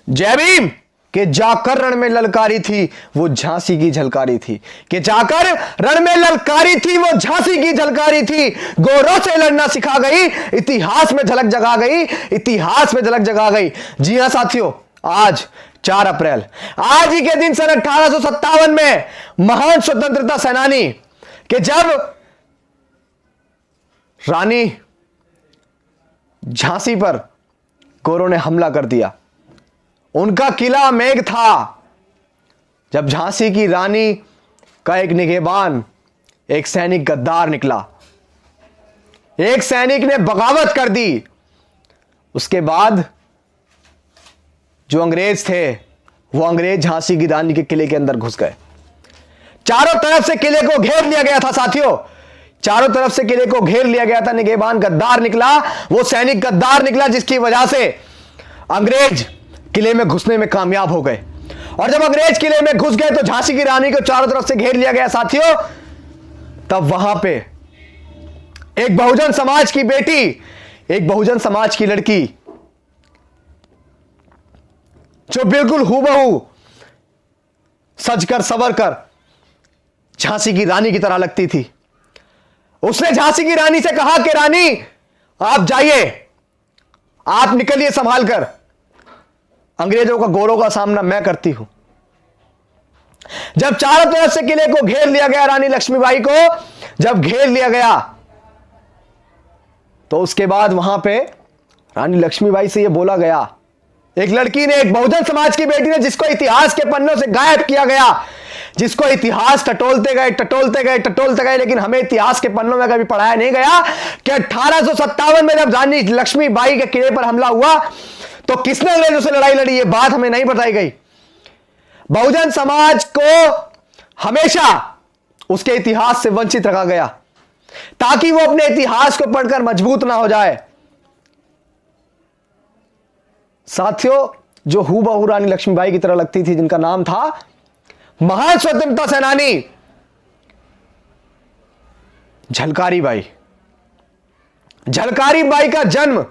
जय भीम के जाकर रण में ललकारी थी वो झांसी की झलकारी थी, कि जाकर रण में ललकारी थी वो झांसी की झलकारी थी। गोरों से लड़ना सिखा गई, इतिहास में झलक जगा गई, इतिहास में झलक जगा गई। जी हां साथियों, आज 4 अप्रैल, आज ही के दिन सन 1857 में महान स्वतंत्रता सेनानी कि जब रानी झांसी पर गोरों ने हमला कर दिया, उनका किला मेघ था। जब झांसी की रानी का एक निगहबान, एक सैनिक गद्दार निकला, एक सैनिक ने बगावत कर दी। उसके बाद जो अंग्रेज थे वो अंग्रेज झांसी की रानी के किले के अंदर घुस गए। चारों तरफ से किले को घेर लिया गया था साथियों, चारों तरफ से किले को घेर लिया गया था। निगहबान गद्दार निकला, वो सैनिक गद्दार निकला जिसकी वजह से अंग्रेज किले में घुसने में कामयाब हो गए। और जब अंग्रेज किले में घुस गए तो झांसी की रानी को चारों तरफ से घेर लिया गया साथियों। तब वहां पे एक बहुजन समाज की बेटी, एक बहुजन समाज की लड़की जो बिल्कुल हूबहू सजकर संवरकर झांसी की रानी की तरह लगती थी, उसने झांसी की रानी से कहा कि रानी आप जाइए, आप निकलिए संभाल कर, अंग्रेजों का गोरों का सामना मैं करती हूं। जब चारों तरफ से किले को घेर लिया गया, रानी लक्ष्मीबाई को जब घेर लिया गया तो उसके बाद वहां पे रानी लक्ष्मीबाई से यह बोला गया, एक लड़की ने, एक बहुजन समाज की बेटी ने, जिसको इतिहास के पन्नों से गायब किया गया, जिसको इतिहास टटोलते गए, लेकिन हमें इतिहास के पन्नों में कभी पढ़ाया नहीं गया कि 1857 में जब रानी लक्ष्मीबाई के किले पर हमला हुआ तो किसने अंग्रेजों से लड़ाई लड़ी, ये बात हमें नहीं बताई गई। बहुजन समाज को हमेशा उसके इतिहास से वंचित रखा गया ताकि वो अपने इतिहास को पढ़कर मजबूत ना हो जाए। साथियों, जो हूबहू रानी लक्ष्मीबाई की तरह लगती थी, जिनका नाम था महान स्वतंत्रता सेनानी झलकारी बाई। झलकारी बाई का जन्म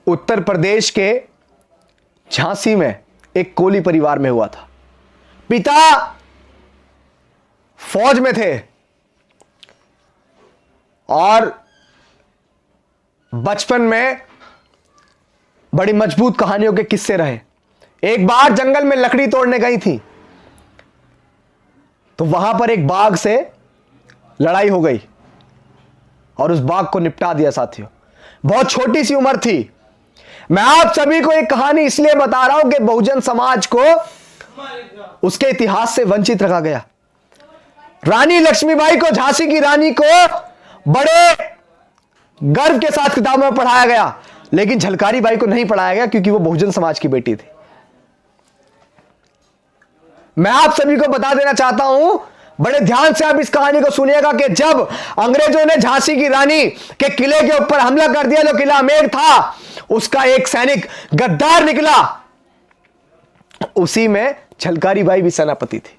उत्तर प्रदेश के झांसी में एक कोली परिवार में हुआ था। पिता फौज में थे और बचपन में बड़ी मजबूत कहानियों के किस्से रहे। एक बार जंगल में लकड़ी तोड़ने गई थी तो वहां पर एक बाघ से लड़ाई हो गई और उस बाघ को निपटा दिया साथियों। बहुत छोटी सी उम्र थी। मैं आप सभी को एक कहानी इसलिए बता रहा हूं कि बहुजन समाज को उसके इतिहास से वंचित रखा गया। रानी लक्ष्मीबाई को, झांसी की रानी को बड़े गर्व के साथ किताबों में पढ़ाया गया, लेकिन झलकारी बाई को नहीं पढ़ाया गया क्योंकि वो बहुजन समाज की बेटी थी। मैं आप सभी को बता देना चाहता हूं, बड़े ध्यान से आप इस कहानी को सुनिएगा कि जब अंग्रेजों ने झांसी की रानी के किले के ऊपर हमला कर दिया, जो किला मेघ था, उसका एक सैनिक गद्दार निकला, उसी में झलकारी बाई भी सेनापति थी।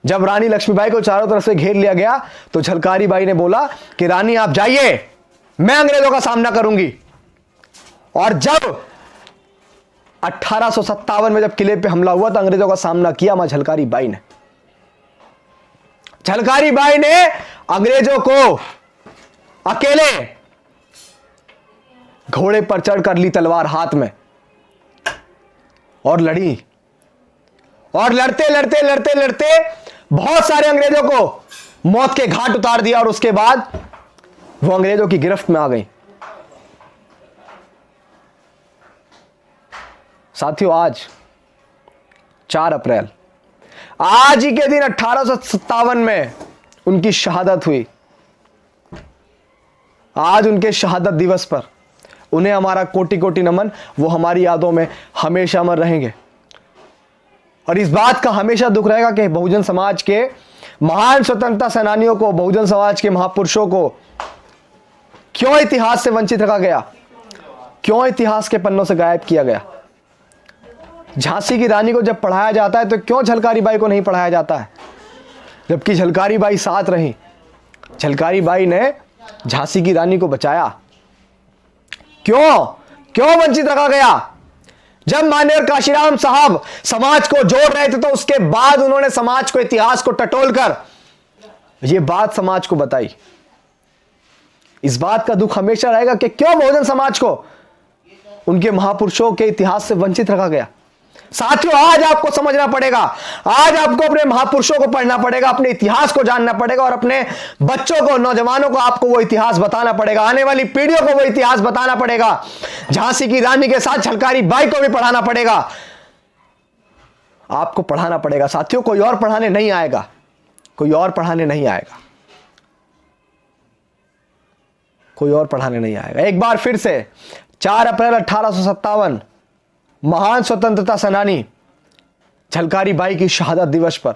जब रानी लक्ष्मीबाई को चारों तरफ से घेर लिया गया तो झलकारी बाई ने बोला कि रानी आप जाइए, मैं अंग्रेजों का सामना करूंगी। और जब 1857 में जब किले पे हमला हुआ तो अंग्रेजों का सामना किया मां झलकारी बाई ने। झलकारी बाई ने अंग्रेजों को अकेले घोड़े पर चढ़कर ली तलवार हाथ में और लड़ी, और लड़ते बहुत सारे अंग्रेजों को मौत के घाट उतार दिया और उसके बाद वो अंग्रेजों की गिरफ्त में आ गई। साथियों, आज 4 अप्रैल, आज ही के दिन 1857 में उनकी शहादत हुई। आज उनके शहादत दिवस पर उन्हें हमारा कोटि कोटि नमन। वो हमारी यादों में हमेशा अमर रहेंगे और इस बात का हमेशा दुख रहेगा कि बहुजन समाज के महान स्वतंत्रता सेनानियों को, बहुजन समाज के महापुरुषों को क्यों इतिहास से वंचित रखा गया, क्यों इतिहास के पन्नों से गायब किया गया। झांसी की रानी को जब पढ़ाया जाता है तो क्यों झलकारी बाई को नहीं पढ़ाया जाता है, जबकि झलकारी बाई साथ रही। झलकारी बाई ने झांसी की रानी को बचाया। क्यों क्यों वंचित रखा गया? जब माननीय काशीराम साहब समाज को जोड़ रहे थे तो उसके बाद उन्होंने समाज को, इतिहास को टटोलकर यह बात समाज को बताई। इस बात का दुख हमेशा रहेगा कि क्यों बहुजन समाज को उनके महापुरुषों के इतिहास से वंचित रखा गया। साथियों, आज आपको समझना पड़ेगा, आज आपको अपने महापुरुषों को पढ़ना पड़ेगा, अपने इतिहास को जानना पड़ेगा और अपने बच्चों को, नौजवानों को आपको वो इतिहास बताना पड़ेगा, आने वाली पीढ़ियों को वो इतिहास बताना पड़ेगा। झांसी की रानी के साथ झलकारी बाई को भी पढ़ाना पड़ेगा, आपको पढ़ाना पड़ेगा। साथियों, कोई और पढ़ाने नहीं आएगा, कोई और पढ़ाने नहीं आएगा, कोई और पढ़ाने नहीं आएगा। एक बार फिर से 4 अप्रैल 1857 महान स्वतंत्रता सेनानी झलकारी बाई की शहादत दिवस पर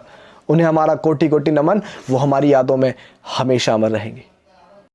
उन्हें हमारा कोटि कोटि नमन। वो हमारी यादों में हमेशा अमर रहेंगी।